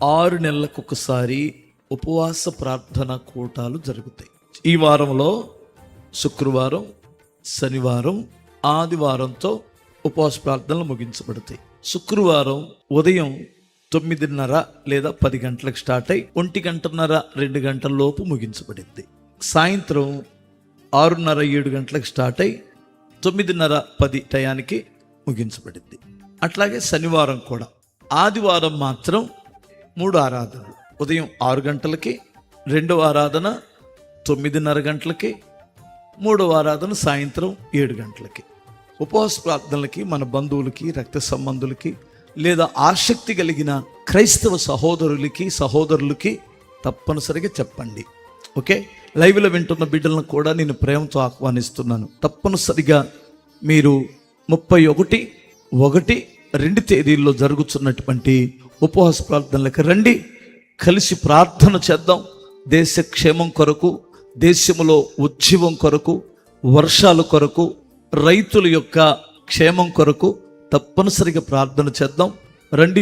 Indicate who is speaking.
Speaker 1: 6 నెలలకు ఒకసారి ఉపవాస ప్రార్థన కూటాలు జరుగుతాయి. ఈ వారంలో శుక్రవారం, శనివారం, ఆదివారంతో ఉపవాస ప్రార్థనలు ముగించబడతాయి. శుక్రవారం ఉదయం 9:30 లేదా 10 గంటలకు స్టార్ట్ అయి 1:30, 2 గంటల లోపు ముగించబడింది. సాయంత్రం 6:30, 7 గంటలకు స్టార్ట్ అయి 9:30, 10 టయానికి ముగించబడింది. అట్లాగే శనివారం కూడా. ఆదివారం మాత్రం 3 ఆరాధనలు. ఉదయం 6 గంటలకి, 2వ ఆరాధన 9:30 గంటలకి, 3వ ఆరాధన సాయంత్రం 7 గంటలకి. ఉపవాస ప్రార్థనలకి మన బంధువులకి, రక్త సంబంధులకి లేదా ఆసక్తి కలిగిన క్రైస్తవ సహోదరులకి తప్పనిసరిగా చెప్పండి. ఓకే, లైవ్లో వింటున్న బిడ్డలను కూడా నేను ప్రేమతో ఆహ్వానిస్తున్నాను. తప్పనిసరిగా మీరు 31, 1, 2 తేదీల్లో జరుగుతున్నటువంటి ఉపవాస ప్రార్థనలకు రండి. కలిసి ప్రార్థన చేద్దాం. దేశ క్షేమం కొరకు, దేశంలో ఉజ్జీవం కొరకు, వర్షాల కొరకు, రైతుల యొక్క క్షేమం కొరకు తప్పనిసరిగా ప్రార్థన చేద్దాం. రండి.